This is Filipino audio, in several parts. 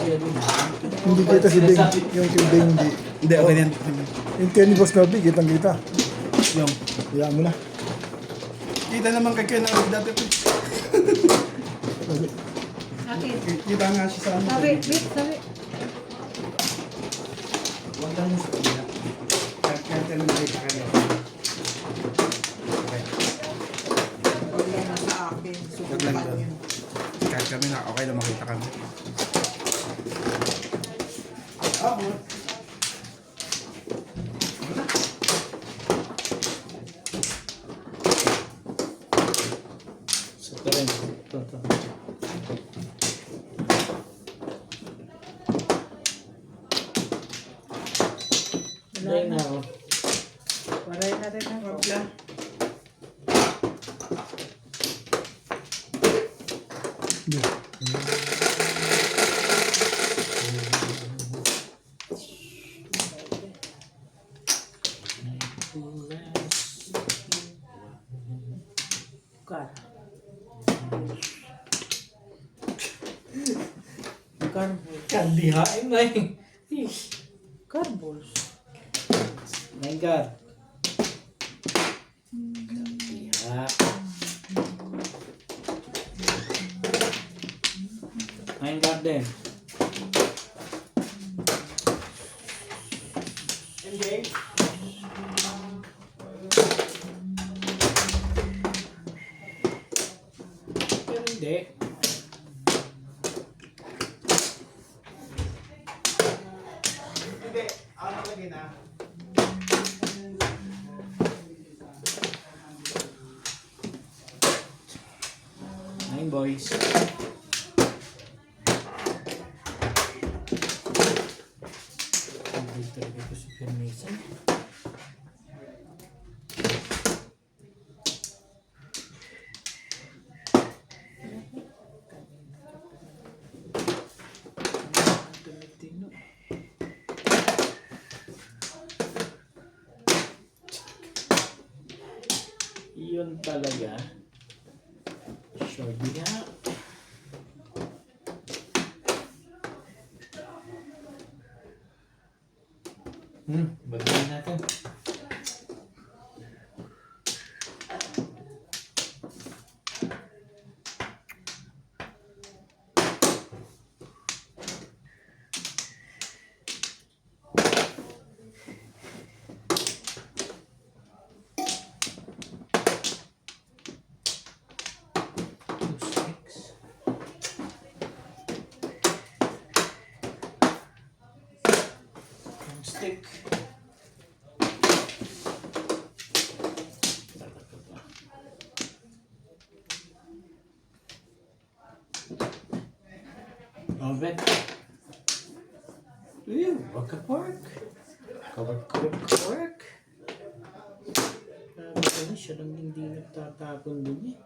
Hindi kita si Bing. Yung kay Bing hindi. Hindi, okay na yan. Yung kay ni Boss Norby, kitang kita. Yung, Kaya mo na. kita naman kay Ken dati. Akin. Kita nga siya sa ano. Sabi, wait, sabi. Huwag lang mo sa kanila. Kaya naman kayo sa kanila. Okay. Wala na sa akin. Wag lang Subukan doon. yun. Kahit kami na okay na makita kami. Sa rin. Ito. Wala na. ako. Waray na rin ako. Wala. Kar. Kandihain na eh. Carballs. Nenggar. Kandiha. Nenggar din. Pero hindi. Hindi, ano lagi na? Nine boys. Hindi talaga ko si Permisa. Yun talaga. Sure nga. Bagay natin. Stick. Oven. Ew, waka-pork. Kawark. Sabi ko na siya lang hindi nagtatapon dun eh.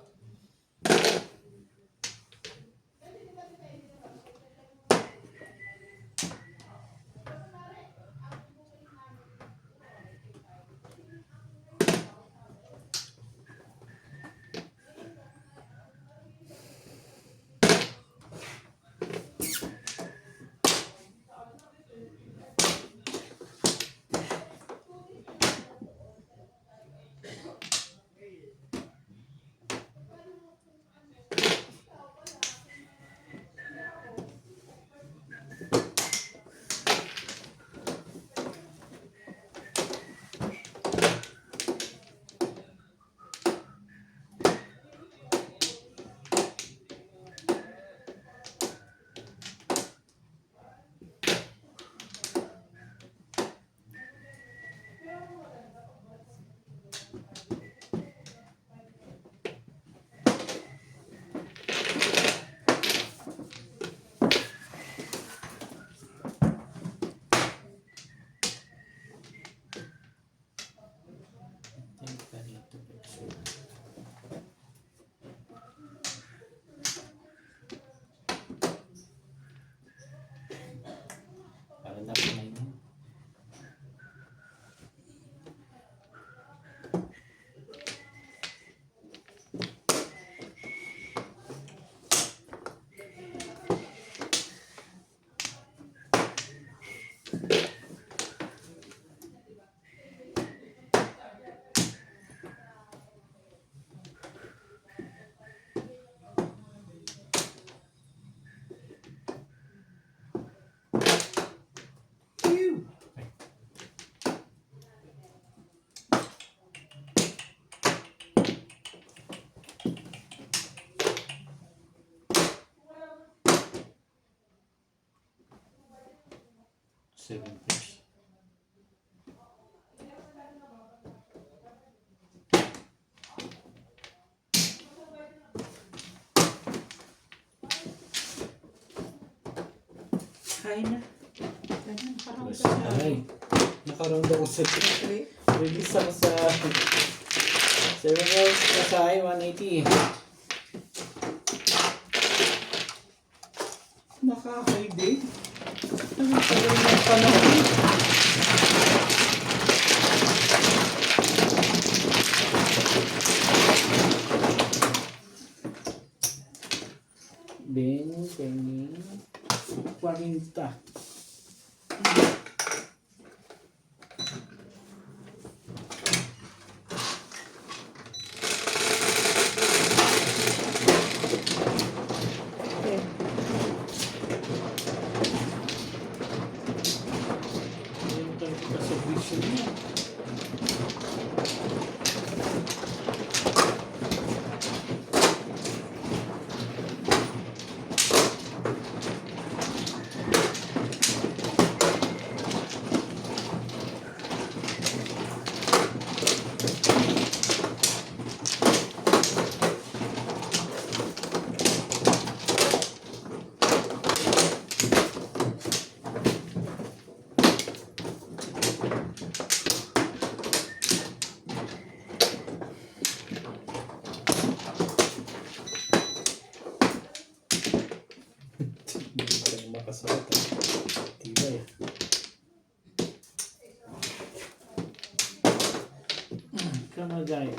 Pew! 7 pairs. Kain na. Ganyan, parang Plus, sa ay, nakaroon ako sa three. release ako sa 7 years na sa 180. Nakaka-ID. Ang tagal ng panahon. Ben, Penny, 40. Okay. Nalimutan ko pa sa vision niya. Hindi ka makasuot. Tibay. Kamagay.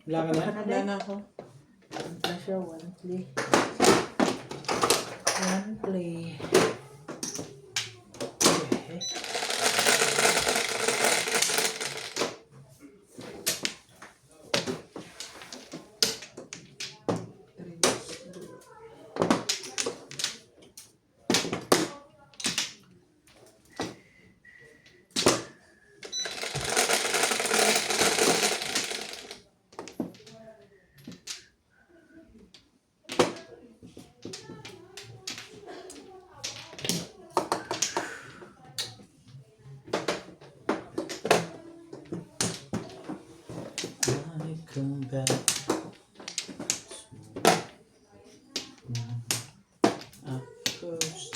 Wala ka na? Wala na ako. Na siya, one play. One play. Okay. I come back. Up first.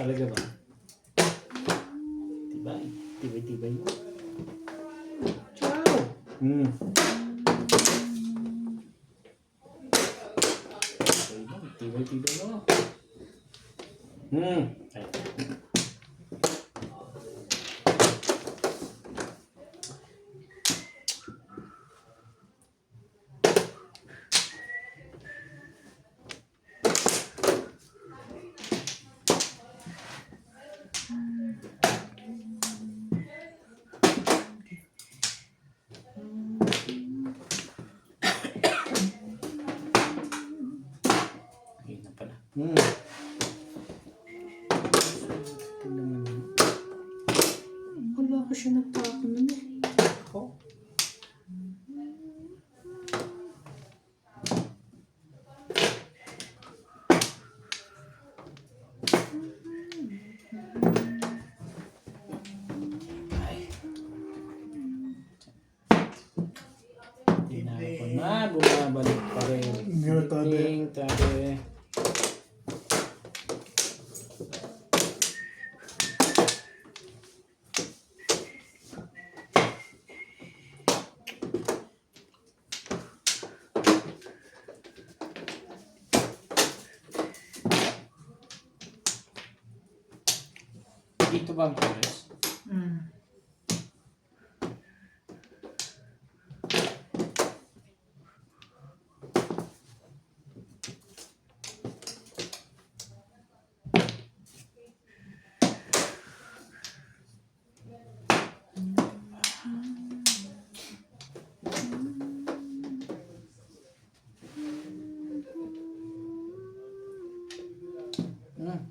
Talaga ba? Tibay. Tibay-tibay mo. Ciao! Tibay-tibay mo. Ay. Ayun na pala. Ito naman yun. Wala ko siya nagtapon nun eh. Ako? Ay. Tinapon na, bumabalik pa rin. Nga, tabi. Tabi. Ito ba ang pares? Mm.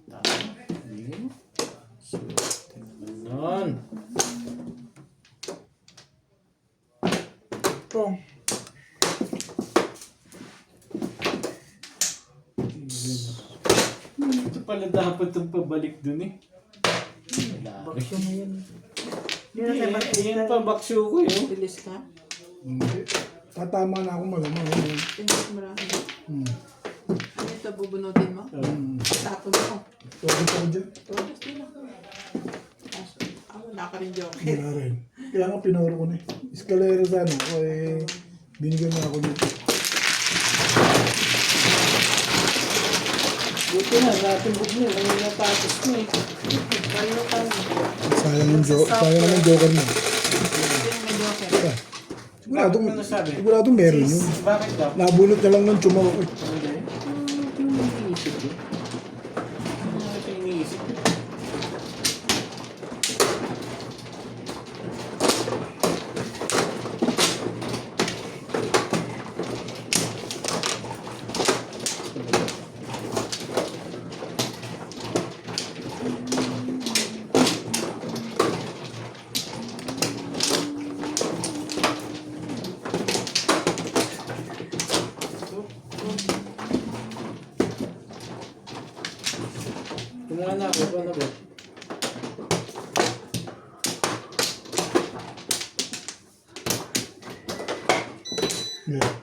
Tama. Hindi. Swerte naman nun. Ito. Ito pala dapat itong pabalik dun eh. Baksyo mo yun. Hindi na tayo Yan pa baksyo ko yun. bilis ka. Hindi. Tatama na ako malamang. Tingnan mo lang. Hmm. Ano ito, bubunutin mo? Tapon mo. Tuwagin ako dyan. Tapos din ako. Wala ka rin joke. Wala rin. Kaya nga pinuro ko na eh. Escalera sana ako eh. Binigyan na ako dito. Buti na, natubog mo. Ang natapos mo eh. Kayo ka. Sayang naman joker mo. Ito yung may joker. Ah, Siguradong, Bakit mo nasabi? siguradong meron yun. Bakit daw? Nabulot na lang ng tsumaw ko eh. Hindi. Ito yung iniisip ko. Ito yung iniisip ko. Kumuha na ako. Ano ba? Yeah.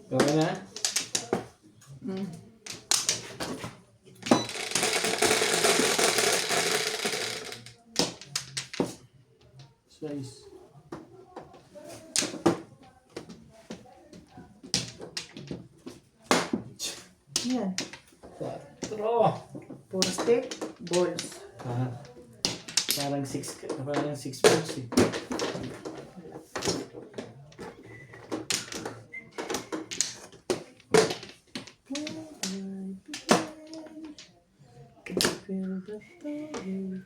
Kaya na? Size. Yan. 4. Puro stick. Balls. Ah, parang 6 balls eh. Feel the fire.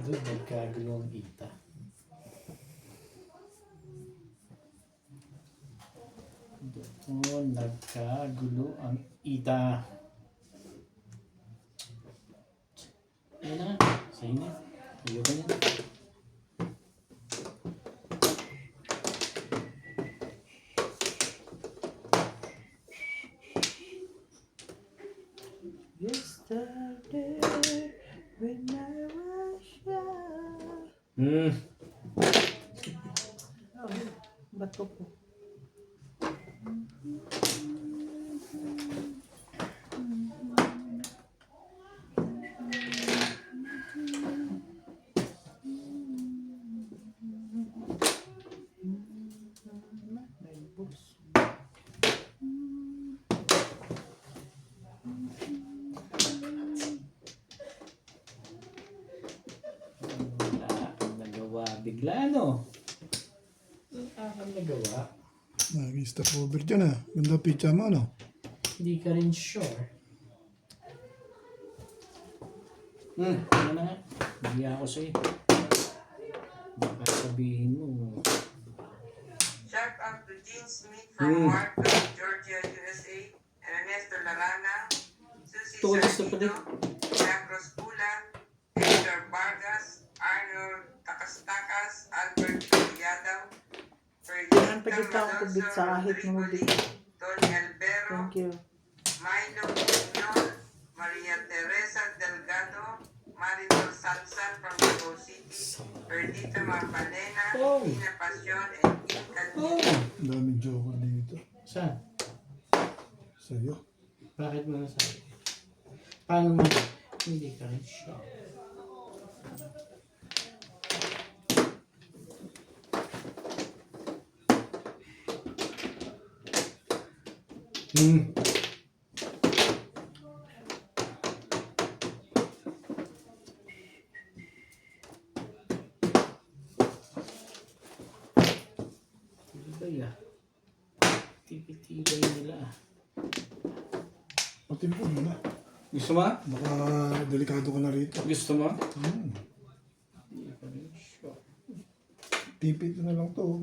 Doon nagkagulo ang ita. Doon nagkagulo ang ita. Ayun na nga. Sa'yo na. Ayoko na. Yesterday, when I was young. Bato po. May bus. Wala akong nagawa. Bigla no? Wala akong nagawa. Nag-stop over dyan ah. Ganda pizza mo ano? Hindi ka rin sure. Ano na nga? Hindi ako sa'yo. Baka sabihin mo. Shout out to Gene Smith from Markham, Georgia, USA, and Ernesto Larana, Susie Tulis na pala. Sartino, Jacros Bulan, Edgar Vargas, Arnold Takastakas, Albert Yadaw, Yan, pagkita ko kubit sa kahit mo Rodrigo Lee, Tony Albero, Thank you. Milo Piñol, Maria Teresa Delgado, Marinol Salsan from Cebu City, Perdita Mapalena, Oh. Tina Pasyon, and Kim Candida. Ang daming joker dito. Saan? Sa'yo. Bakit mo nasabi? Paano mo? Hindi ka rin sure. Tibay ah. Tibay nila ah. Patimpon mo na. Gusto mo? Baka delikado ka na rito. Gusto mo? Hmm. Hindi ka rin sure. Tipit na lang to.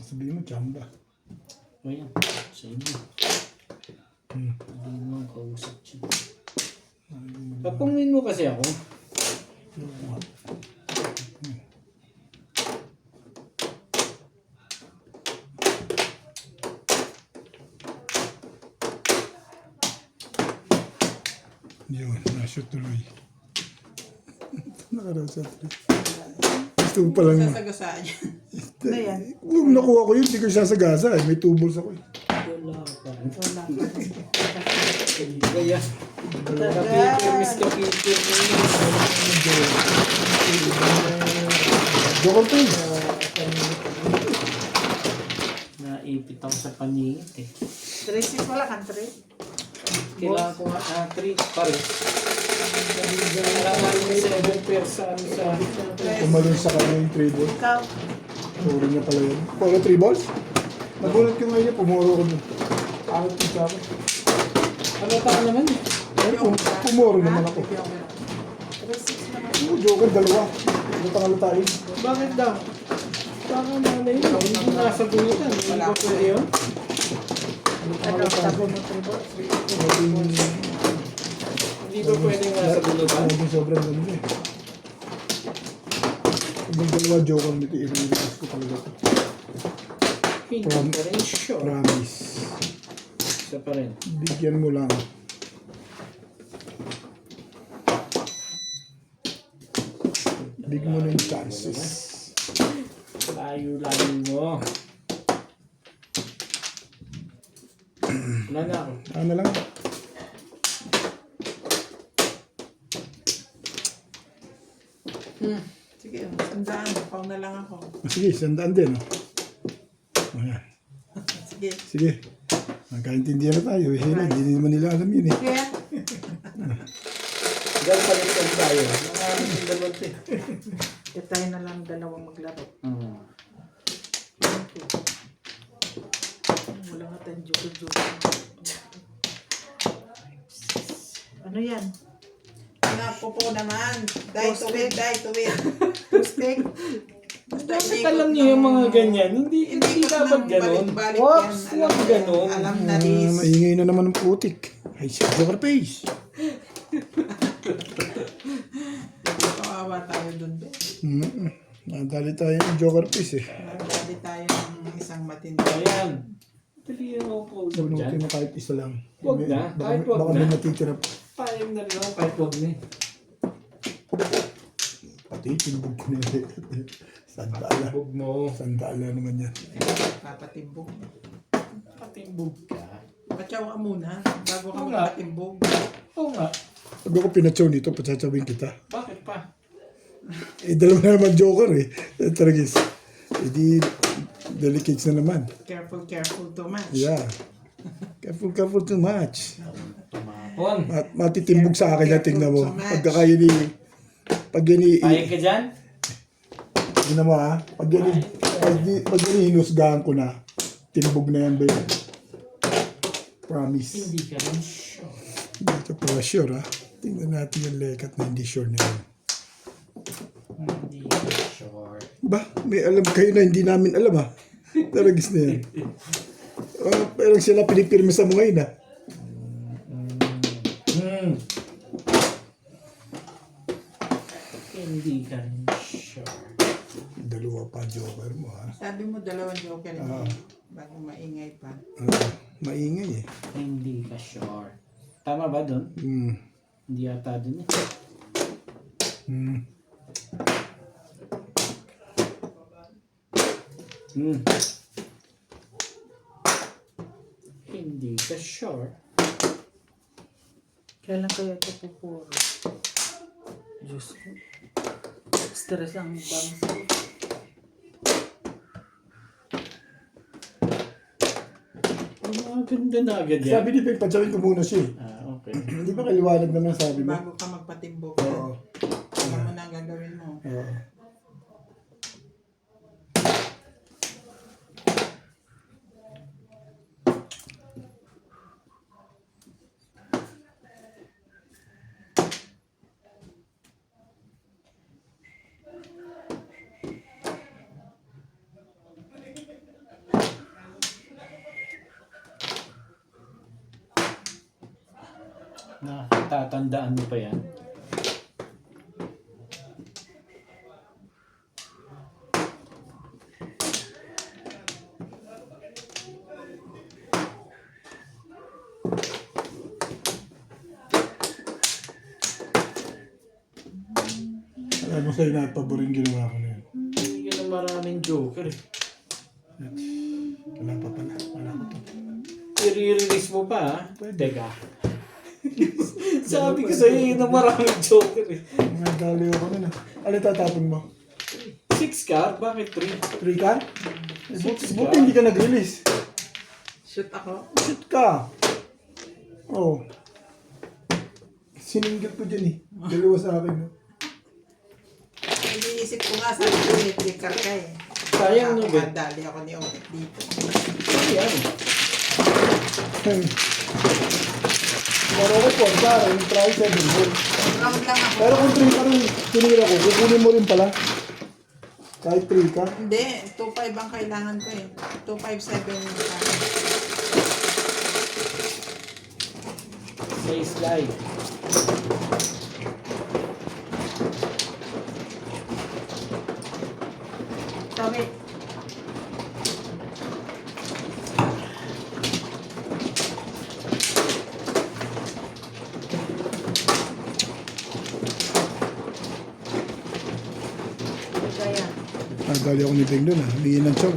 Sabihin mo, chamba. O yan. Sa inyo. Hindi mo kausap siya. Papungin mo kasi ako. Yun, nashoot tuloy. Nakaraw sa tuloy. Gusto mo palang... Sasagasaan niya. Ano yan? Kung nakuha ko yun, hindi ko sasagasa eh. May tubols ako eh. Wala pa. Wala. Kaya. Kapipirmis mo yun. Joker to eh. Naipit ako sa paningit eh. 3-6 wala kang 3. Kailangan ko nga 3 pa rin. Kailangan ko 7 pairs sa ano sa... Tumalun sa kanya yung 3 balls. Ikaw. Puro niya pala yun. Puro 3 balls? Nagulat ko ngayon, pumuro ko dun. Akit ko sa akin. Ano ka naman eh? Ay, pumuro naman ako. 3-6 naman. Oo, Joker, dalawa. Lutang-lutahin. Bakit daw? Baka nanay yun. Hindi nasa bulutan. Hindi ba pwede yun? Ano, sabi mo 3 balls? Hindi ba pwede nasa bulutan? Sobrang ganda eh. Kung dalawa Joker nito, i-release ko talaga ito. Hindi ka rin sure. Promise. Isa pa rin. Bigyan mo lang. Big mo na yung chances. Layo-layo mo. Wala na ako. Ano lang? Sige, sandaan. Pau na lang ako. Sige, sandaan din. Oh. Ayan. Sige. Sige. Magkaintindihan na tayo. Eh, hindi naman nila alam yun eh. Kaya, Dahil palitan tayo. Nangalit yung dalawat eh. tayo na lang dalawang maglaro. Wala nga tayong joker. Ano yan? na po naman. Die to win, die to win. Stick. Bakit alam niyo yung mga ganyan? Hindi dapat ganun. Balik-balik Wag, yan. wag ganun. Alam na this. Maingay na naman ng putik. Ay, si Joker Face. Kawawa tayo dun, be. Nadali tayo ng Joker Face eh. Nagdali tayo ng isang matindi. Ayan. Dali yung po dyan. Bunutin mo kahit isa lang. Wag na, kahit wag baka na. may natitira pa. Payag na lang, kahit wag na. Pati, timbog ko na yun. Sandala. Huwag mo. Sandala naman yan. Papatimbog. Patimbog ka. Patsaw ka muna bago ka Oo nga. magpatimbog. Oo nga. Pag ako pinatsaw nito, patsasawin kita. Bakit pa? Eh, dalawa na naman Joker eh. Taragis. Eh di, delicates na naman. Careful, careful too much. Yeah. Careful too much. Tumapon. Matitimbog sa akin yan, tingnan mo. Pagkakaya ni... Pag yan ni... Payag ka dyan? Tingnan mo ha. Pag yan ni hinusgahan ko na, timbog na yan, babe. Promise. Hindi ka rin sure. Hindi ka pala sure ha. Tingnan natin yung lekat na hindi sure na yan. Hindi ka sure. Ba, may alam kayo na hindi namin alam ha. Taragis na yan. Pero sila pinipirme sa mga ina. Hindi ka rin sure. Dalawa pa Joker mo ha. Sabi mo dalawang joker Ah. bago maingay pa. Maingay eh. Hindi ka sure. Tama ba dun? Hindi yata dun eh. Hindi ka sure. Kailan kaya ito pupuro? Diyos ko. Stress ang bangs ko. Ang ganda na agad yan. Sabi ni Peg, patsawin ko muna siya eh. Okay. Hindi ba kaliwanag naman sabi mo? Bago ka magpatimbog. Oo. Alam mo na ang gagawin mo. Oo. Natatandaan mo pa yan? Alam mo sa'yo na paboring ginawa ko na yun. Hindi ka na maraming joker eh. Wala pa pala. Wala ko to. I-release mo pa ha? Teka. Sabi ko sa'yo yun na maraming joker eh. Mga daliw ko na. Ano tatapon mo? 6 ka? Bakit 3? 3 ka? Buti hindi ka nag-release. Shoot ako. Shoot ka. Oh. Sininggat ko dyan eh. Dalawa sa akin. No? Iniisip ko nga sabi ko flicker ka eh. Sayang no, Ben. Dali ako ni Omet dito. Ayan. Maro ko po. Yung try 7 ball. Round lang ako. Pero kung 3 ka rin tinira ko, kukunin mo rin pala. Kahit 3 ka. Hindi, 2.5 ang kailangan ko eh. 2.57 yung kailangan. 6 slide. Sorry. Kaya. Nagdali ako ni Beng doon ah. Humingi ng chow.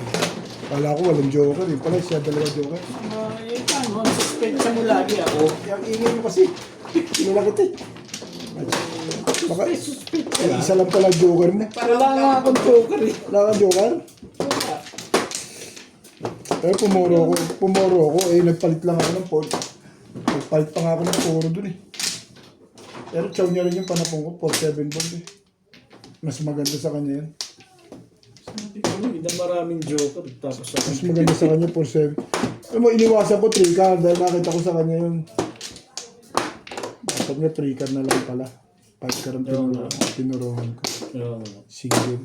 Kala ko walang joker. Yung pala siya dalawa joker. Eh, paano? Suspensa mo lagi ako. Yung ingay mo kasi. Sinulakit eh. Baka isa lang pala joker mo. Wala nga akong joker eh. Wala kang joker? Wala. Pero pumoro ako. Eh, nagpalit lang ako ng port. Nagpalit pa nga ako ng puro dun eh. Pero chow niya rin yung panapong ko. 4-7 ball eh. Mas maganda sa kanya yan. Sabi ko, hindi na maraming joker. Tapos ako. Mas maganda sa kanya 4-7. Alam mo, iniwasan ko 3 card dahil nakita ko sa kanya yun. Dapat nga 3 card na lang pala. 5 ka rin tinuruan ko. Oo. Single.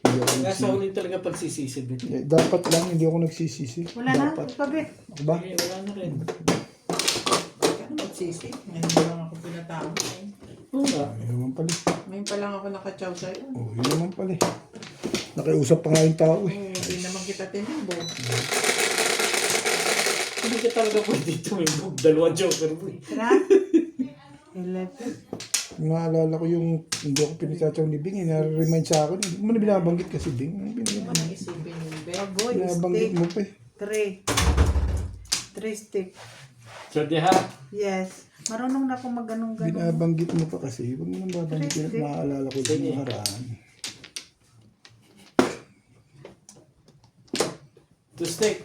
Hindi ako Kaya sa nagsisisi. huli talaga pagsisisibit. Dapat lang, hindi ako nagsisisi. Wala na, Dapat. ipabit. Ako ba? Eh, wala na rin. Kaya na magsisi. Ngayon pa lang ako pinatawag. Wala. Ayun naman pala. Ngayon pa lang ako nakachaw sa'yo. Oh, yun naman pala. Nakiusap pa nga yung tao eh. Hindi naman kita tinimbo. Hindi ka talaga pwede tumibog. Dalawang joker mo eh. Tara. 11. Naalala ko yung hindi ako pinatataw ni Bing. Na-remind sa akin. Hindi mo na binabanggit kasi Bing. Hindi mo nang isipin yung baboy. Binabanggit Stick. mo pa eh. 3 stick. So, di ha? Yes. Marunong na akong mag-ganong-ganon. Binabanggit mo pa kasi. Huwag mo nang babanggit. Sige. Naaalala ko yung nakaraan. Two stick.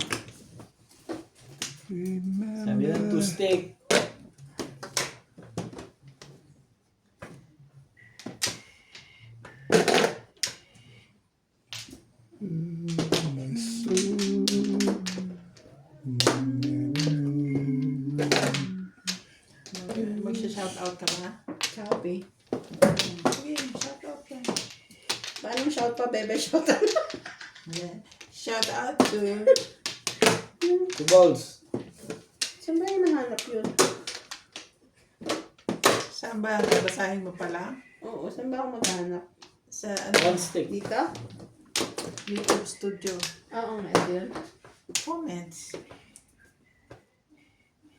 Sabi ng two stick. Magsha-shoutout ka na. Copy. Sige, shoutout ka. Paano shout pa, bebe? Shout out. Yeah. Shoutout to... Two balls. Saan ba yung nahanap yun? Saan ba? Babasahin mo pala? Oo, saan ba ako maghanap? Sa ano? One stick. Dito? YouTube Studio. Oo, nga, ito yun. Comments.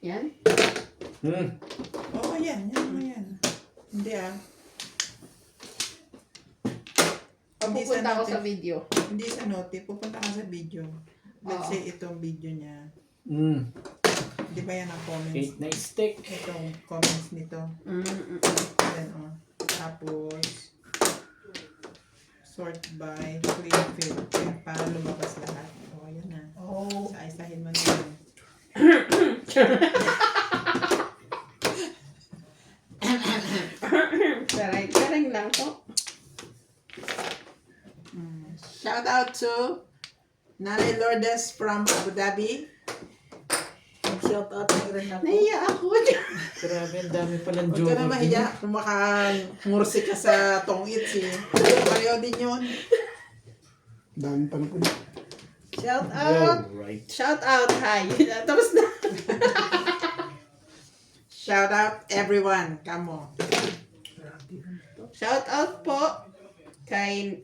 Yan? Oo, yan. Yan. Hindi ah. Hindi sa Pupunta ako notif. sa video. Hindi sa notif. Pupunta ka sa video. Let's say itong video niya. Di ba yan ang comments? Eight na stick. Itong comments nito. Yan oh. Tapos sort by clear field. Yan, para lumabas lahat. O, yan na. Oh. Isa-isahin mo na yan. Taray lang po. Shout out to Nanay Lourdes from Abu Dhabi. Shout out na rin ako. Naiya ako. Grabe, ang dami palang Huwag ka joker. na mahiya kung makangursi ka sa tong-its eh. Pareho din yun. Dami pa na po. Shout Yeah, right. Shout out. Hi. Tapos na. Shout out everyone. Come on. Shout out po kay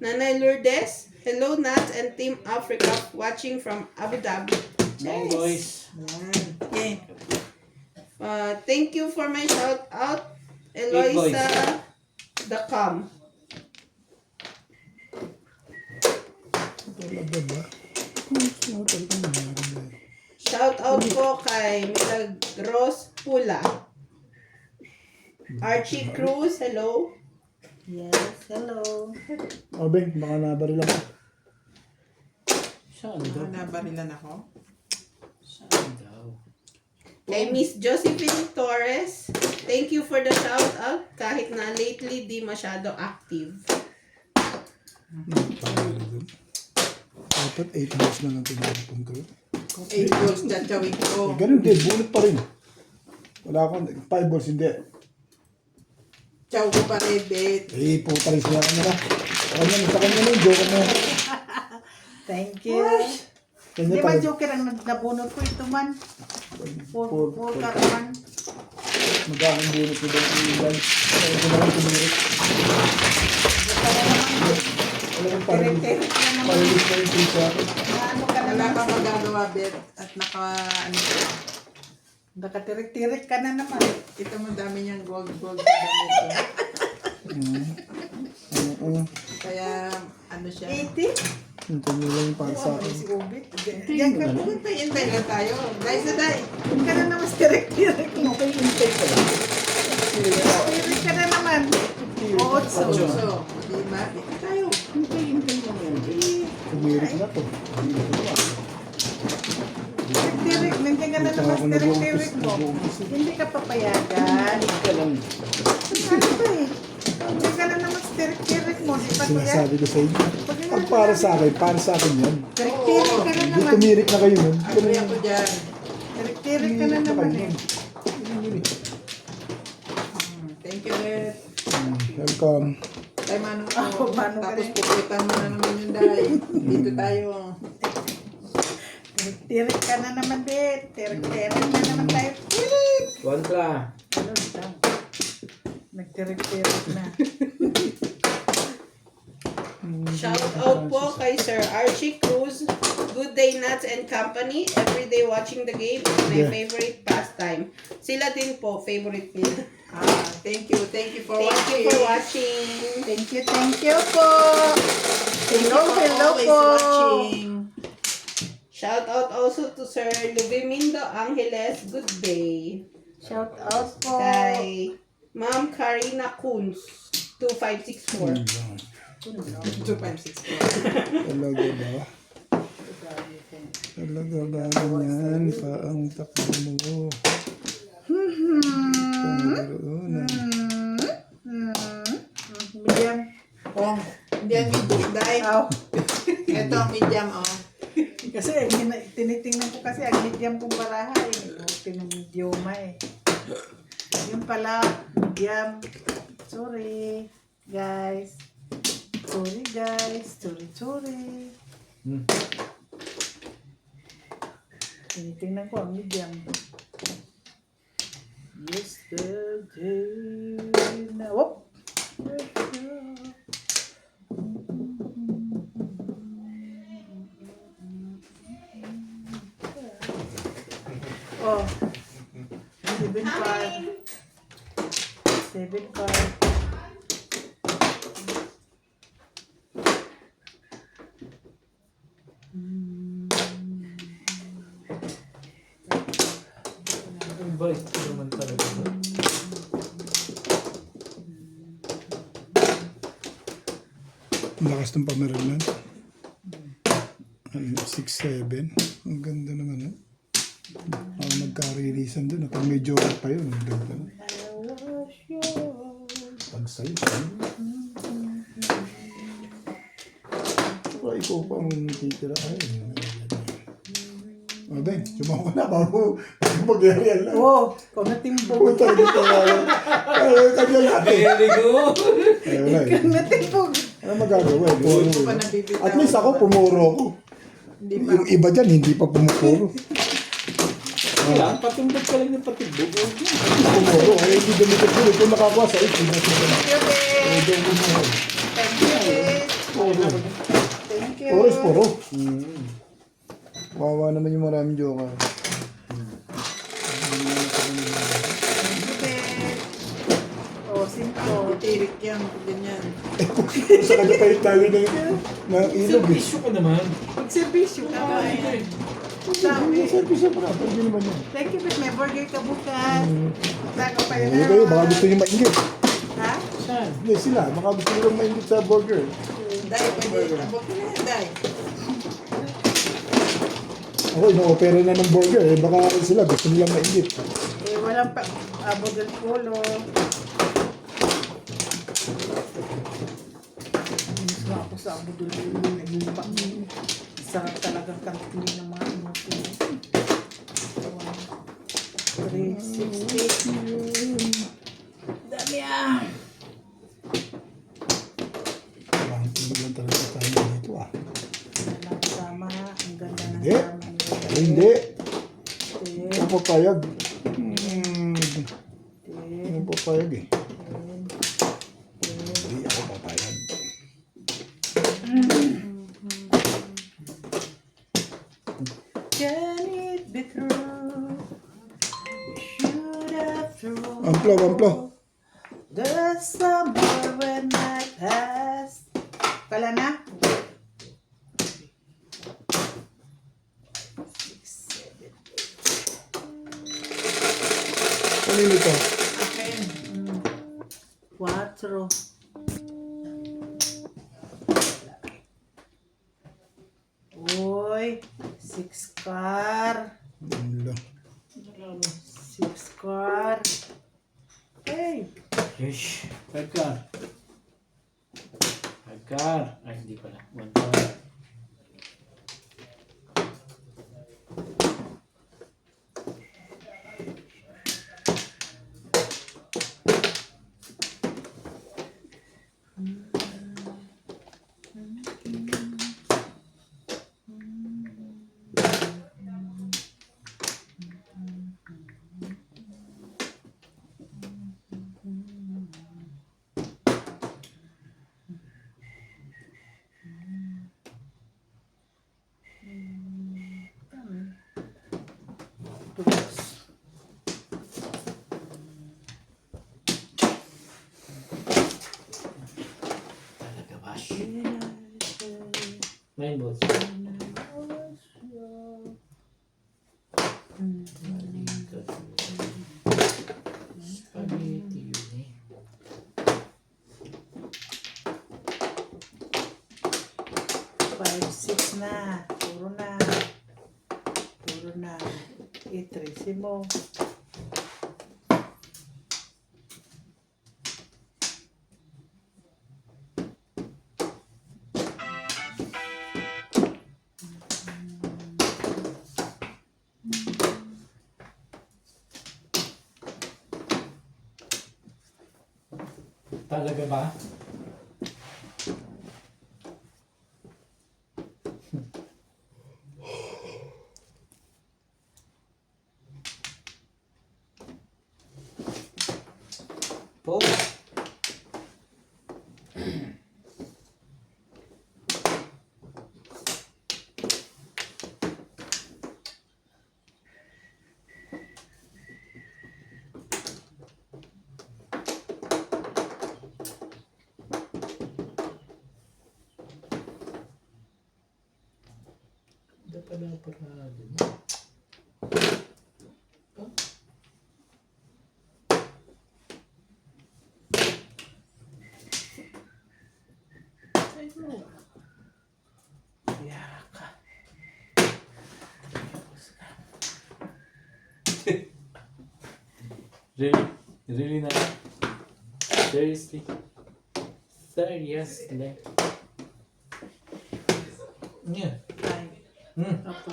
Nanay Lourdes. Hello, Nat and Team Africa watching from Abu Dhabi. Come boys. Yan. Okay. Thank you for my shout out, Eloisa the Calm. Talaga ba? Ano talaga nangyari? Shout out po kay Milagros Pula. Archie Cruz, hello. Yes. Hello. O Bing, baka nabaril ako. Saan daw? Nabarilan ako. Saan daw? Kay Miss Josephine Torres, thank you for the shout out kahit na lately di masyado active. Dapat 8 balls na lang tinapon ko. 8 goals tatawin ko. Ganun din, bunot pa rin. Wala akong 5 balls, hindi. Chow ko pa rin, bet. Eh, puta rin siya kanya na. Sa kanya na yung joker na. Thank you. Kanya Di ba tayo. joker ang nabunot ko ito man? Four ka man. Magkakang bunot ko doon yung guys. Kaya ko naman tumirik. Wala kang parilis. Tirik na naman. Parilis na yung free sa akin. Ano ka na wala kang magagawa, bet. At nakatirik-tirik ka na naman. Ito mo dami niyang gold sa damit ko. Kaya ano siya? 80? Hintayin nyo lang yung para sa akin. Si Ubit. Diyan ka, hintay lang tayo. Dahil sa day. Huwag ka na naman tirik-tirik mo. Tirik ka na naman. Oo, so. Diba? Ito tayo. Hintay lang yan. Tumirik na to. Tirik, nandiyan ka na naman sa tirik-tirik mo. Hindi ka papayagan. Ano ba eh? Hindi ka na naman sa tirik-tirik mo. Di pa to yan. Sinasabi ko sa inyo. Pag para sa akin yan. Tirik-tirik ka na Hindi naman. tumirik na kayo nun. Agree ako dyan. Tirik-tirik ka na naman eh. Thank you, Bet. Welcome. Tay, Mano Oh, ko. Mano ka Tapos rin. puputan mo na naman yung day. Dito tayo. Tirik ka na naman, Bet. Tirik na naman tayo. Tirik! Kontra. Ano lang? Nagtirik-tirik na. Shout out po kay Sir Archie Cruz. Good day, Nuts and Company. Every day watching the game is my Yeah. favorite pastime. Sila din po, favorite nila. Thank you. Thank you for Thank watching. you for watching. Thank you po. Thank you Hello, for hello always po. watching. Shout out also to Sir Lubimindo Angeles. Good day. Shout out po. Kay Ma'am Karina Kunz. 2564. 2.6 po. Talaga ba? Talaga ba ganyan pa ang takbo mo? Medium. Oh, hindi yan medium, day. Ow. Ito ang medium, oh. Kasi tinitingnan ko kasi ang medium kong baraha eh. Medium eh. Yung pala, medium. Sorry, guys. Sorry. Tinitingnan ko ang medium. Yesterday na... Whoop! Oh. 7.5. 7.5. Ang bait ko naman talaga. Ang lakas ng pamaralan. 6-7. Ang ganda naman. Eh. Nagka-releasean dun. Pag medyo pa yun. Ang ganda. Pag sa'yo. Ikaw pang titira. O, Ben, sumawa na bago mag-real lang. Oh, kung natimbog. Puta, dito nga. Kanya natin. Very good. Wala eh. Natimbog. Ano magagawa? Puro pa eh. nabibitaw. At least ako, pumuro ako. Hindi pa. Yung iba dyan, hindi pa pumupuro. Kaya, patimbog ka lang ng patimbog. Pumuro. Ay, hindi dumikit-dumikit. Kung nakakuha sa 8, hindi na sila. Thank you, babe. Thank you, babe. Puro. Thank you. Puro is puro. Wawa naman yung maraming joker. Oh, 5. Tirik yan, ganyan. Sa kanya tayo tayo ng ilog eh. Servisyo ka naman. Mag-servisyo ka ba? May service pa na. Pwede naman yan. Thank you, babe. May burger ka bukas. Tago pa yun. Hindi kayo, baka gusto nyo maingit. Ha? Saan? Hindi sila, baka gusto nyo lang maingit sa burger. Day, pwede. Abot ko na yan, day. Ako, ino-opera na ng burger eh. Baka sila gusto nyo lang maingit. Eh, walang pa... Abo del polo. Inis na ako sa abo del polo. Naglupa. Sarap talagang kantili ng mga inuto. 360. Dami ah. Parang tingin lang talaga tayo dito ah. Sama ha. Ang ganda ng Hindi. sama. Ay, hindi. Hindi. Ano papayag? Ano papayag eh? Hindi ako papayag. Can it be true? We should have thrown Amplo. the summer when I passed. Kala na? 6, 7, 8. Ano ito? Akin. 4. Uy, 6 car. Ano lang. 6 car. Hey, Yes. 5 car. 5 car. Ay, hindi pala. 1 car. Nine balls. Spaghetti yun eh. Five, six na. Puro na. Puro na. Itrisi mo. Talaga ba? Po. Hindi pala para din. Yara ka. Really? Really not? Seriously? Seriously? Yeah. Ay. Apo.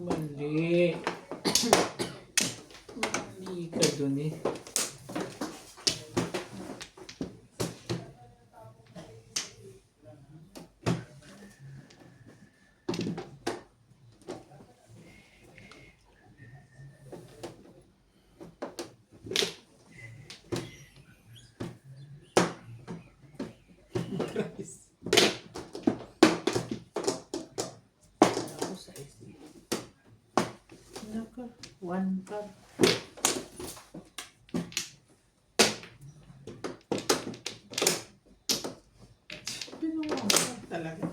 Mali. Mali ka dun eh. Ako sa isip. Naka. One cup. Pinuha ko talaga.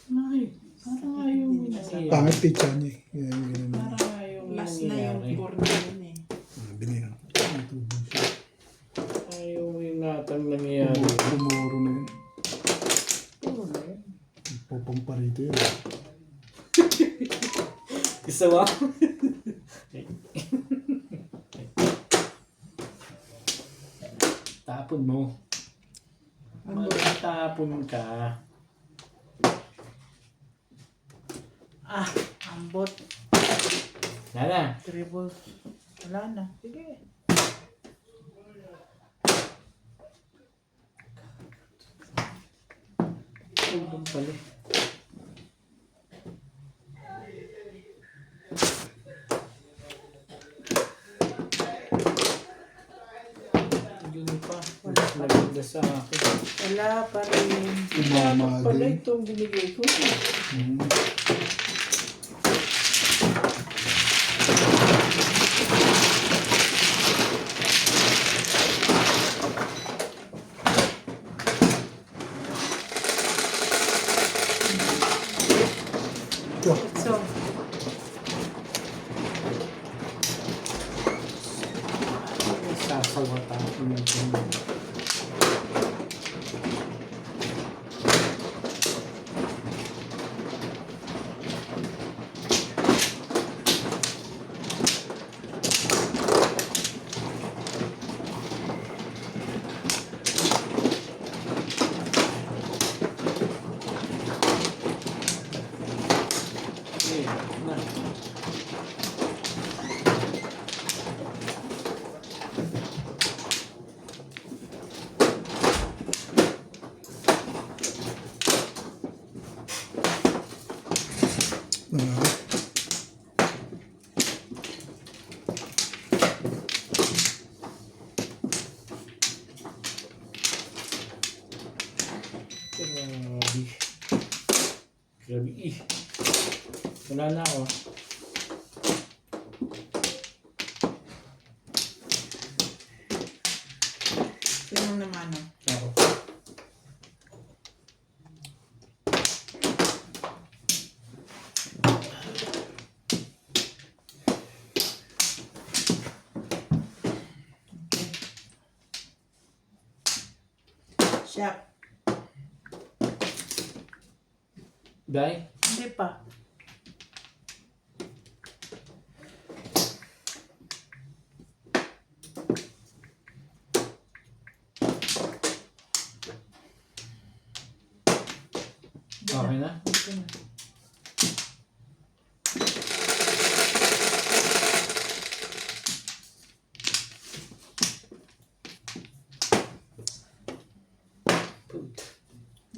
Ay, parang ayaw mo nangyayari. Pangit pizza niya eh. Yan yung ganun. Parang ayaw mo Last na yung nangyayari. corner eh. Bili na. Ayaw mo yung natang nangyayari. Pumuro na yun. Puro na yun. Popong pa rito yun. Isa ba? Tapon mo. Magtapon ka. Ah, ambot. Nana. Triple. Wala na. Sige. Tulong pala. Yun pa. Mas maganda sa akin. Wala pa rin. Umama Pala din. itong binigay ko. Mm. Ito. So, Sasawat ako ng tingin. Na. Wala. Grabe. Grabe eh. Wala na ako. Sino naman? Ako. Siya. Dai? Hindi pa. Okay na? Okay na.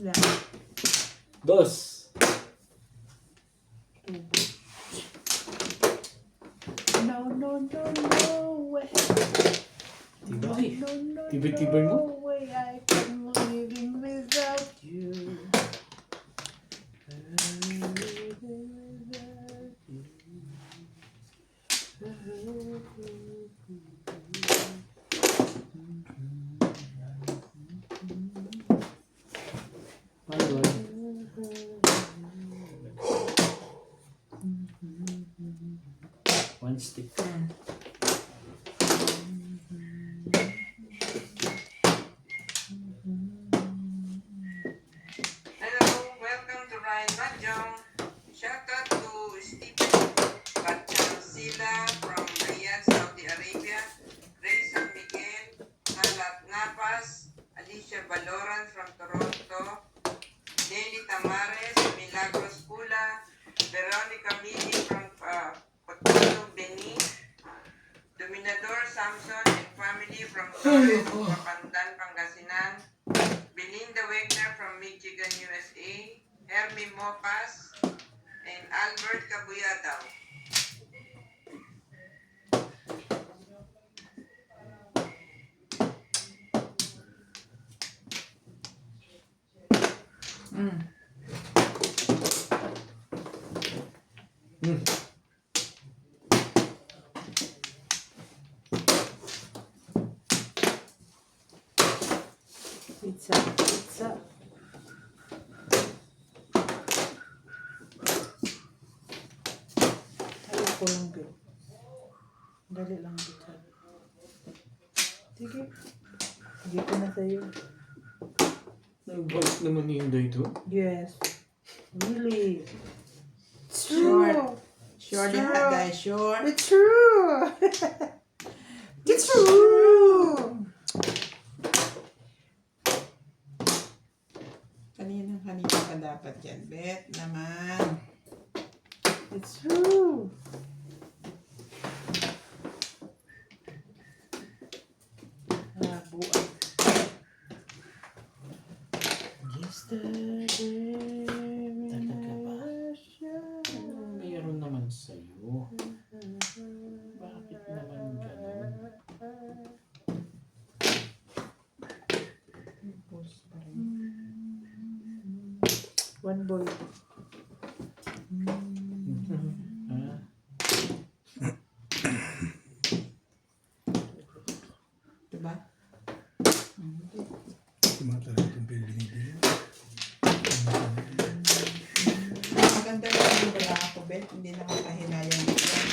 Yan. Dos. No, no, no, no way. Tibay. No, no, Tibay-tibay mo? no way I can living without you. Ano? One stick. Hello, welcome to Ryan Mahjong. Shout out to Stephen Bachansila from Riyadh, Saudi Arabia. Ray San Miguel, Nalat Napas, Alicia Baloran from Toronto, Nelly Tamares, Milagros Pula, Veronica Mili from Cotabato, Benin, Dominador Samson and family from Torres, Papandan, Pangasinan, Belinda Wegner from Michigan, USA, Hermie Mopas, and Albert Cabuyatao. Pizza, pizza. Ayoko lang, Bill. Dali lang, Bill. Sige. Sige ko na sa'yo. Nag-bite naman ni Inday ito. Yes. Really. It's Short. true. Short Sure. lahat guys, short. It's true. It's true. Kanina pa dapat yan. Bet naman. It's true. Buwan. Yesterday when I was young. Mayroon naman sa'yo. Bakit naman ganun? One boy. Ha? Diba? Tumatala itong pinibili. Maganda lang yung wala ako, Bet. Hindi nakakahinayang yan.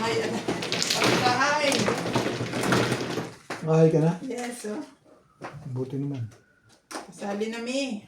Ay, ano? Pagkahay! Ngahay ka na? Yes, oh. Buti naman. Kasali na mi.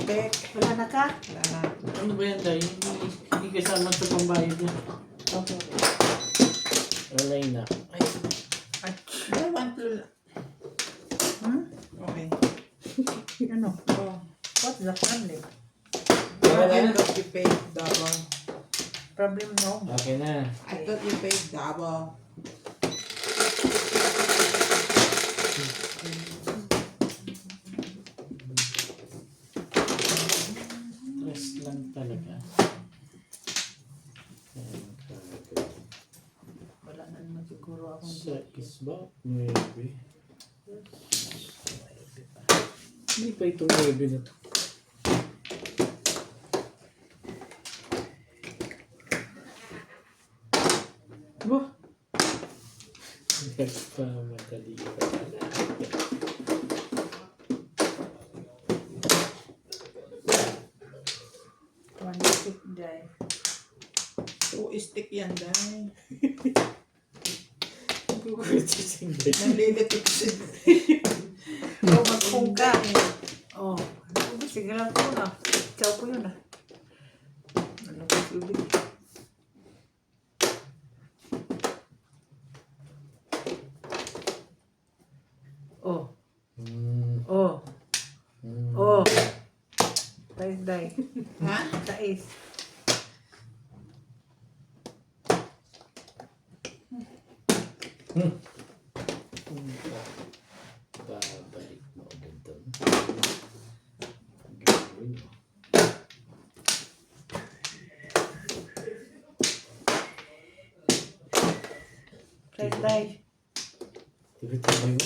Bek. Wala na ka? Wala na. Ano ba yan, Day? Hindi kasama sa pambayad niya. Okay. Walay na. Ay, Dalawang lula. Okay. Ano? Oh. What's the problem? wala na. You paid double. Problem no? Okay na. I thought you paid double. Stress lang talaga. Wala na naman siguro akong Sa isba, 9. Hindi pa ito 9 na to. Ba? Nagpamadali ka pala. one stick dry. Two stick yan, dahil. Nalilipit siya. Oh, magpong ka. Oh, sige lang ko na. Ikaw ko yun ah. Ano ko tubig? Oh, oh, oh. Day. Ha? Tais. Babalik mo agad doon. Gawin mo. Day. Tiba-tiba mo.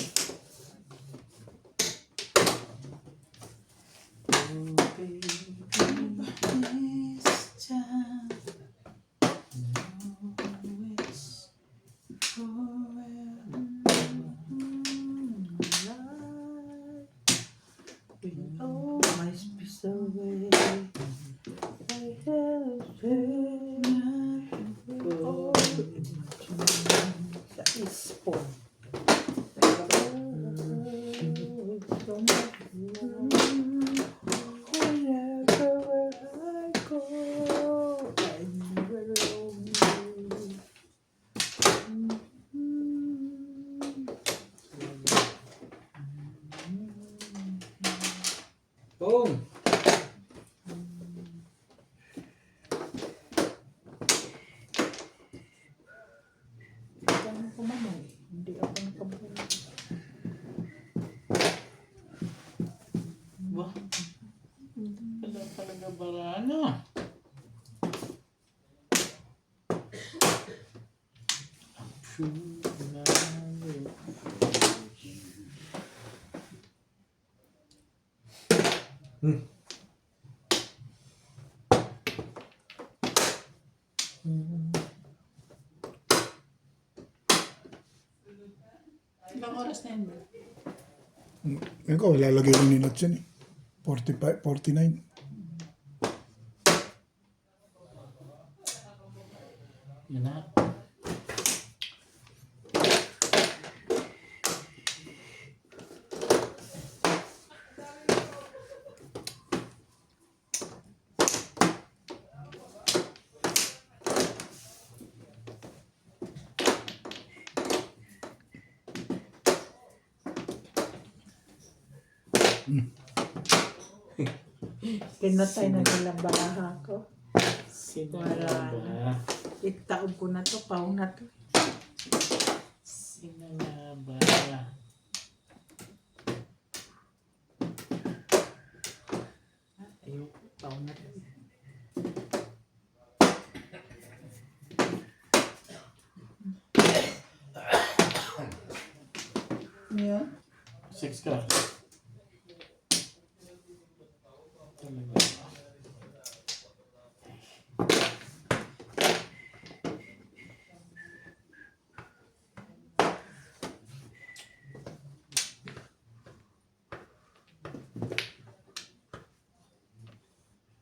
Oh, my space away. I have oh, sa ispo. Wherever I go, I will roam you. Boom! Kailangan ko naman eh. Hindi ako nakabuhay. Ba? Wala talaga barana. Ilang oras na yun, bro? Ngayon ko, lalagay ko ni Nuts yun eh. 45, 49. Yun na. Pinatay na nila baraha ko. Sino Wala nga ba? Itaog ko na to, paong na to. Sino nga ba? Ayoko, paong na to. Yan. 6 ka. Talaga.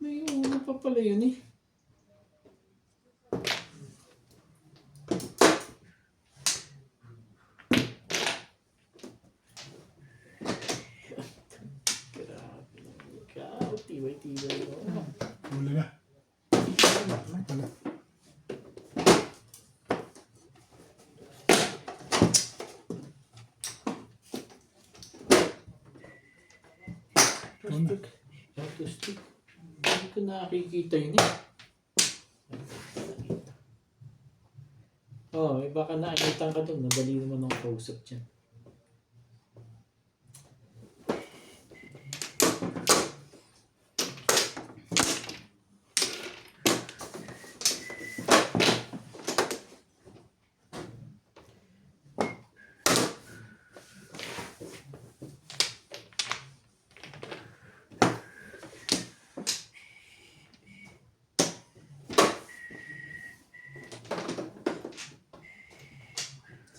May uno pa pala yun eh. Grabe naman ikaw. Tibay-tibay. Oh. Huli na. Wala. Stick. Auto stick. Hindi ko nakikita yun eh. Oh, baka naanitan ka dun. Nadali naman ang kausap dyan.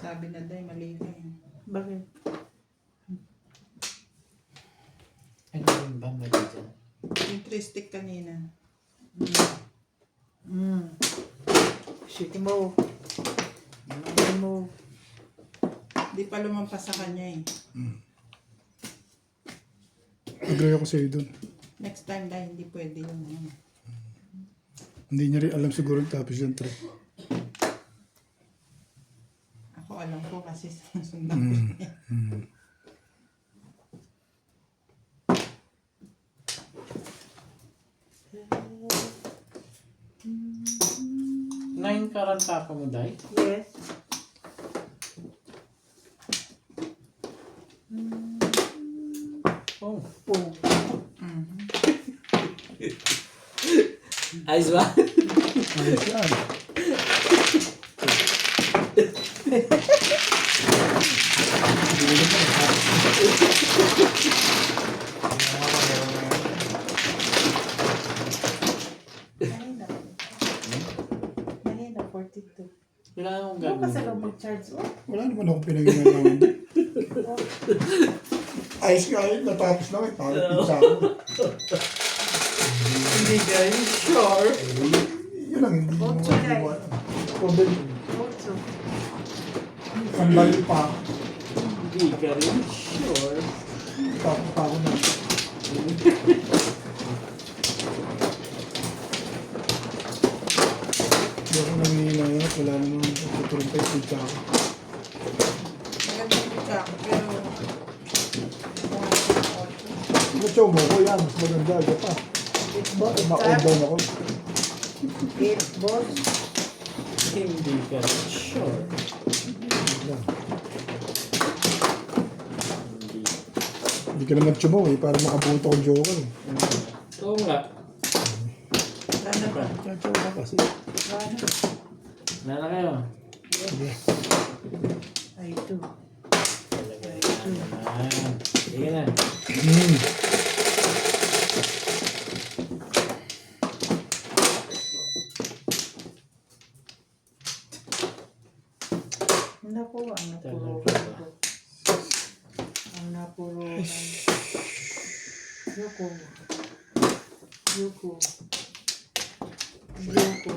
Sabi na daw, mali na eh. Bakit? Ano yung ba mali dyan? Yung 3 stick kanina. Shit mo. Mo. Di pa lumampas sa kanya eh. Agree ako sa'yo dun. Next time dahil hindi pwede yung Hindi niya rin alam siguro tapos yung trip. Ako alam ko kasi sundan ko siya. 9 karanta ka mo, Day? Yes. Oh. Oh. Ayos ba? Ayos yan. Mahina, 42. Kailangan kong Ano ka sa gagawin. loob mag-charge mo? Wala naman akong pinag-iwan. Ayos nga yun, natapos na kayo. Parang pinsa ako. Hindi kayo sure. Yun lang, hindi mo Ocho, guys. maiwan. Problem. 8. Sandali pa. Hindi ka rin sure. Tapos pa ako na. Hindi ako nanginayat. Wala naman tutulong pa yung pinsa ako. Magandang butsak, pero... Gusto mo ko yan. Mas maganda. Ito pa. Bakit ma-on down ako? 8 balls. Hindi ka rin sure. Hindi. Hindi ka naman chumaw eh. Para makabuto akong joker eh. Oo nga. Sana ba? Chachaw ka kasi. Sana. Nala kayo. Ay, 2. Talaga yan. Sige na. Naku, ang napuro. Ang napuro. Yoko. Yoko. Yoko.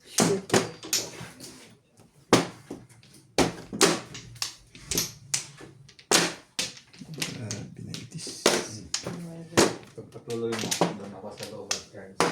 Shoko. Pinaitis. Pagpatuloy mo, doon ako sa lower cards.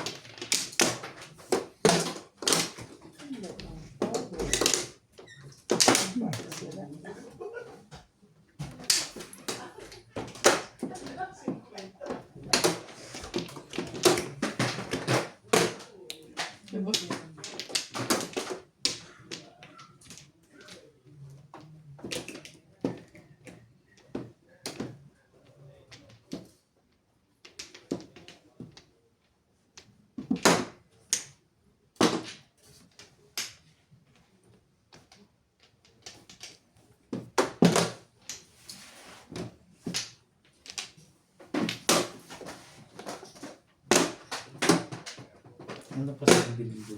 Ano pa sa bilido?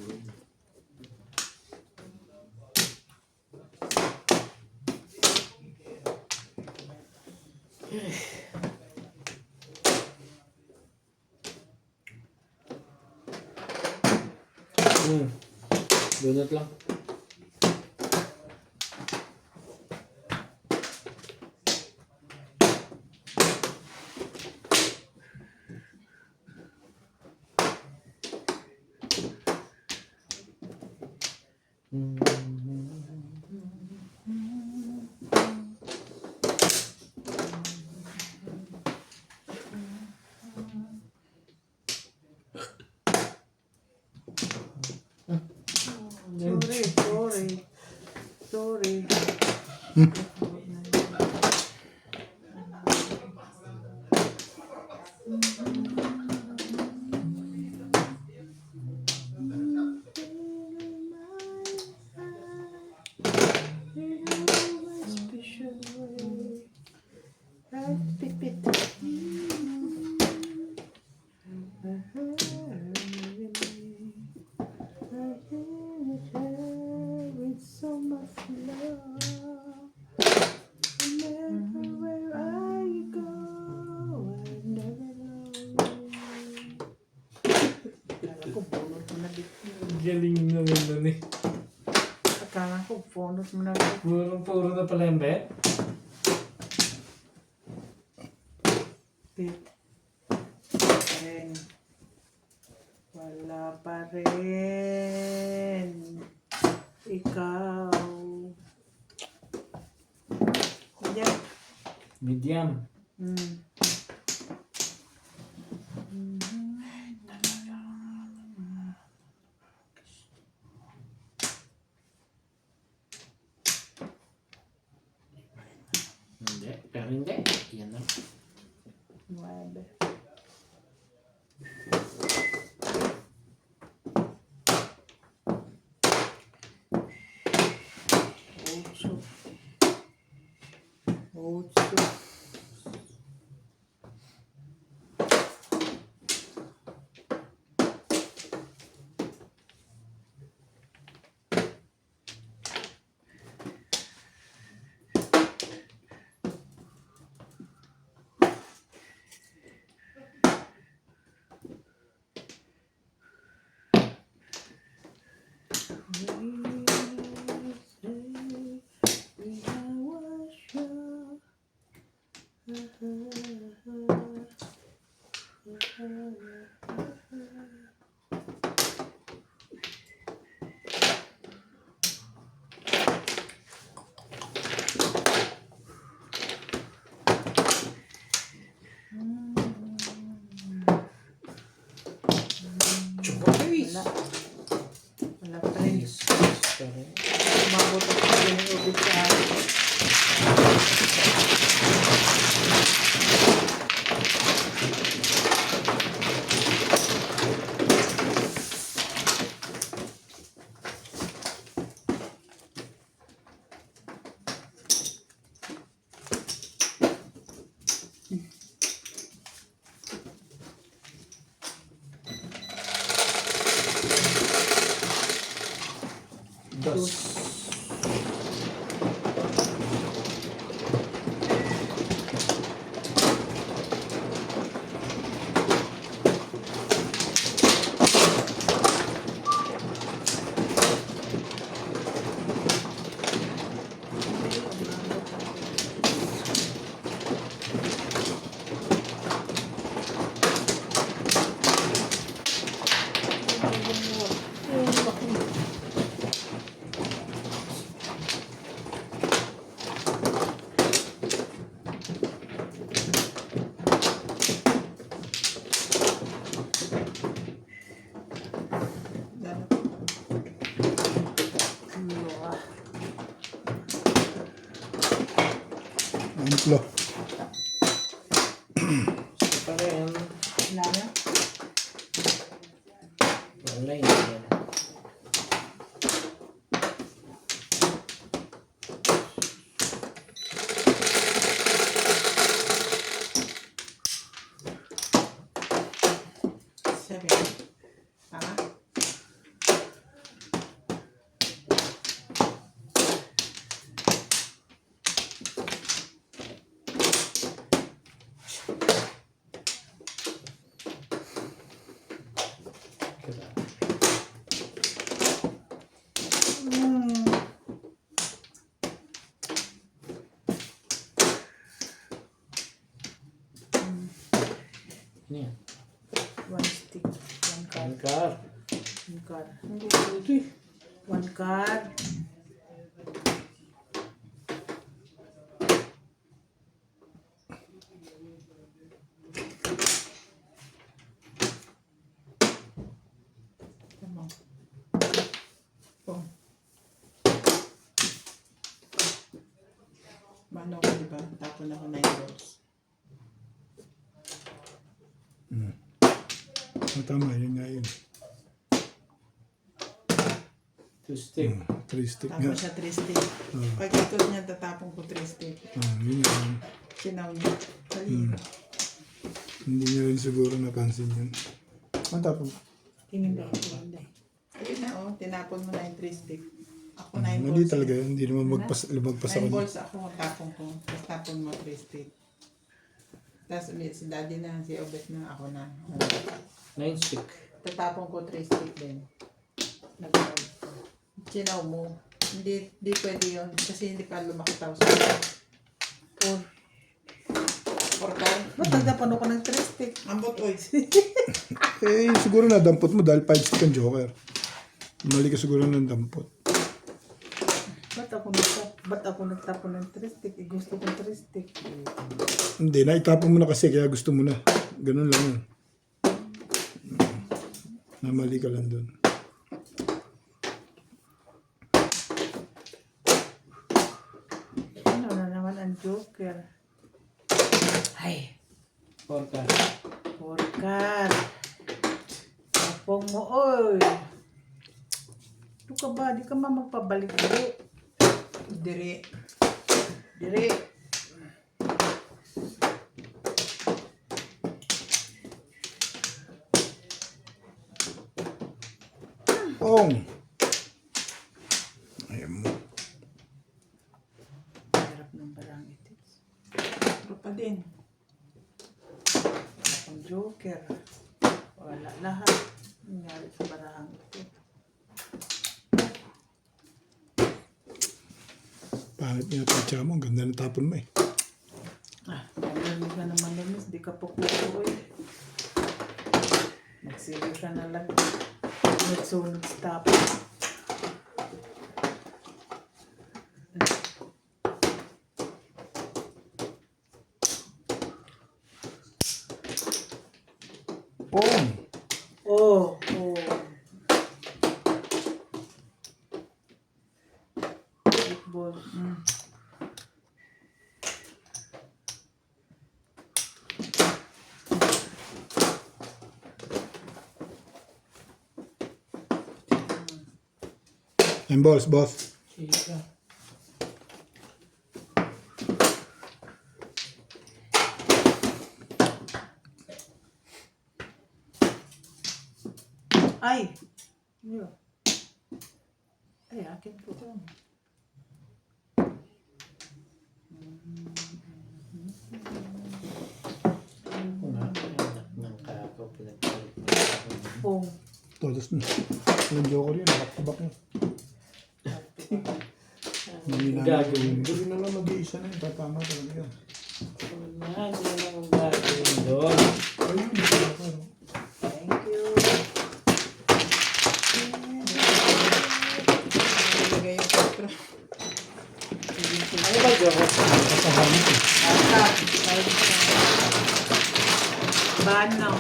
Donut lang. Sorry. With so much love, where I go, I never know. Akala ko bonus mo na dito. Galing naman nun eh. Akala ko bonus mo na dito. Puro na pala yung bet. Wala pa rin. Ikaw. Yan. Medium. Hindi. Pero hindi. Yan na. 9. Ocho. Wala pa rin. Umabot ako sa yung ubit sa akin. Amplo. Gusto pa rin. Wala na. Wala yun. Seven. Tama? Ano yan? One stick. One card. Angkar. One card. Ang gusto ito eh. One card. Come on. Boom. Mano ko, diba? Tapon ako 9 balls. Tama, yun nga yun. 2 stick. 3 stick Tapon nga. siya 3 stick. Pag ito niya, tatapon ko 3 stick. Yun nga yun. Sinaw niya. Halika. Hindi niya rin siguro napansin yun. Ang tapon. Tingin ba ako? Hindi. Ayun na, oh. Tinapon mo na yung 3 stick. Ako 9 balls. Mali talaga yun. Hindi naman lumagpas 9 ako. balls ako, tapon ko. Tapos tapon mo 3 stick. Tapos ulit si daddy na, si Obet na, ako na. 9 stick. Tatapon ko 3 stick din. Sinaw mo. Hindi pwede yun. Kasi hindi pa lumakitaw sa 4. 4 card. Ba't nagtapon ako ng 3 stick? Ambot oy. Eh, siguro nadampot mo dahil 5 stick ang joker. Mali ka siguro ng dampot. Ba't ako nagtapon ng 3 stick? Eh, gusto kong 3 stick. Hindi, naitapon mo na kasi kaya gusto mo na. Ganun lang yun. Namali ka lang doon. Ano na naman ang joker? Ay, 4 ka. 4 card. Tapong mo, oy. Ito ka ba? Di ka ma magpabalik diri. Diri. Diri. Ong! Ayan mo. Hirap ng barang ito. Pero pa din. Ang joker. Wala lahat. Nangyari sa barang ito. Pangit niya tatsa mo. Ang ganda ng tapon mo eh. Nalamis na naman lamis. Di ka pupukoy. Nagsili ka na lang. Nagsunod stop. Ong! Oh. Football. And balls, boss. Chika. Ay! Yo. Ay, akin po ito. Anak ng kako. Pong. Todos na. Yung joker yun. Nakakabak niya. Hindi na Gagawin. Hindi na lang mag-iisa na yun. Tatama talaga yun. Hindi na akong gagawin doon. Ayun, joker. Thank you. Nalagay yung patro. Ano ba joke? Kasahamit eh. Banaw.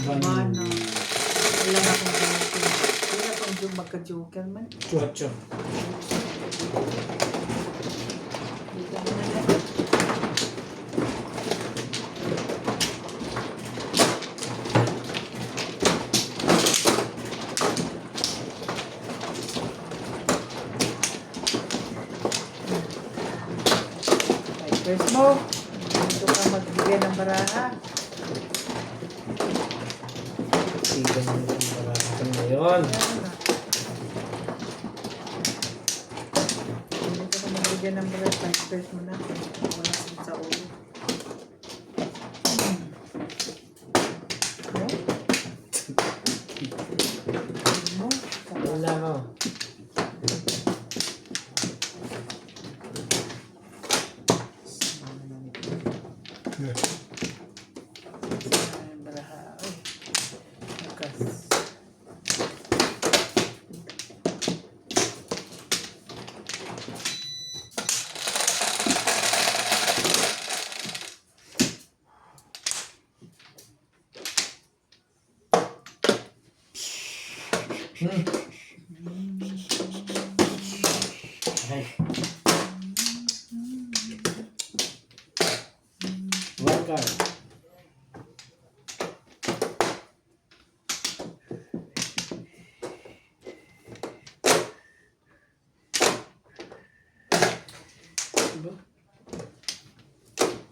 Banaw. Banaw. Wala na akong joker. Wala akong magka-joker man. 8. Dito mo na lang. First mo, dito ka magbigay ng baraha. Chika na yung barakan ngayon. Ayan na. Dito ka magbigay ng baraha. First mo na. Wala sakit sa ulo. No? Wala ko. Yeah. Baraha. Ay. Nakas. Ay. One card. Diba?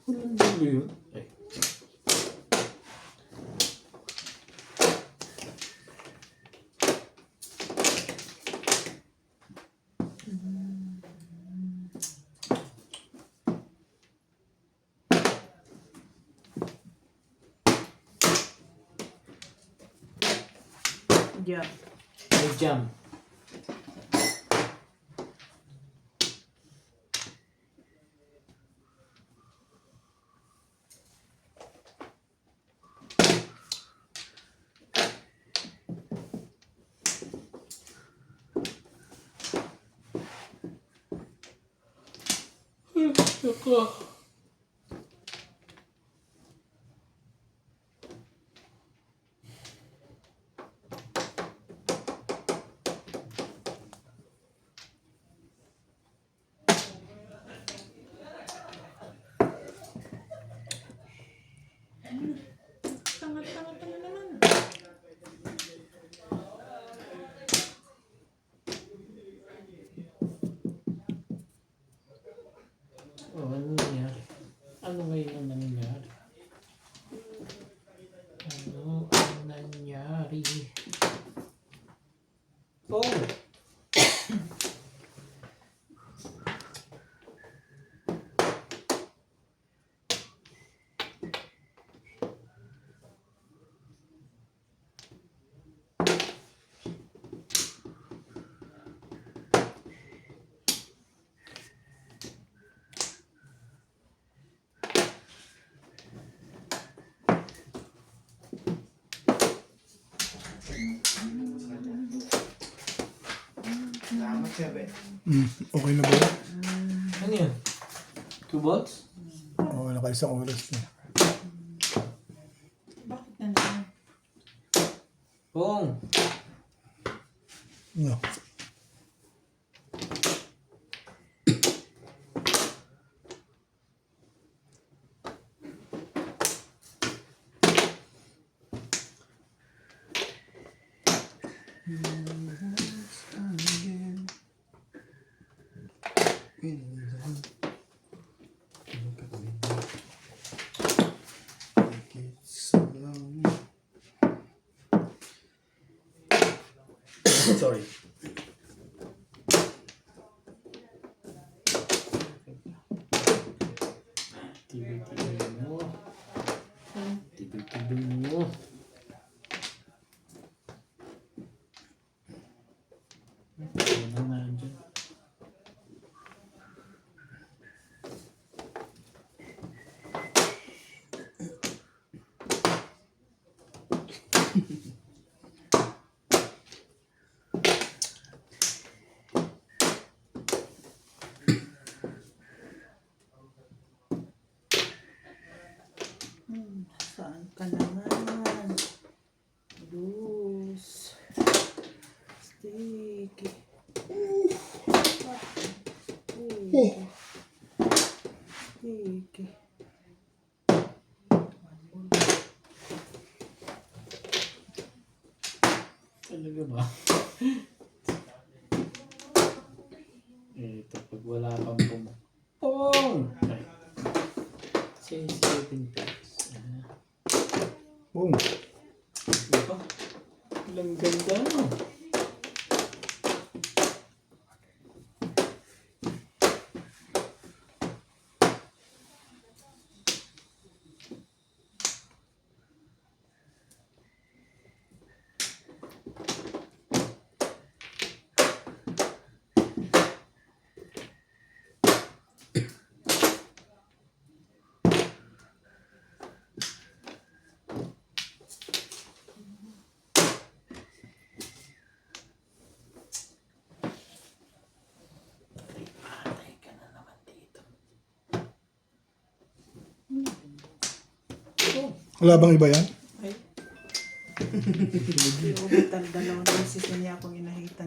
Walang dulo yun. Ay. Yeah. May jam. Ako. Tanga naman. Oh, ano nangyari? Ano ngayon ang nangyari? Ano ang nangyari? Oh! Salamat, sir. Okay na ba? Ano yan? 2 volts? Oo, naka-isang oras na. Bakit na naman? Bong! No. Sorry. Tibig-tibig mo. Tibig-tibig mo. Ano na nga dyan? Saan ka naman? Loose. Sticky. Sticky. Talaga ba? Ito, pag wala kang pumapong! Ay. Sensitive touch. Boom. Ito. Ilang ganda, no? Patay ka na naman dito. Wala bang iba yan? Ay. Ubutan, dalawang beses na niya akong inahitan.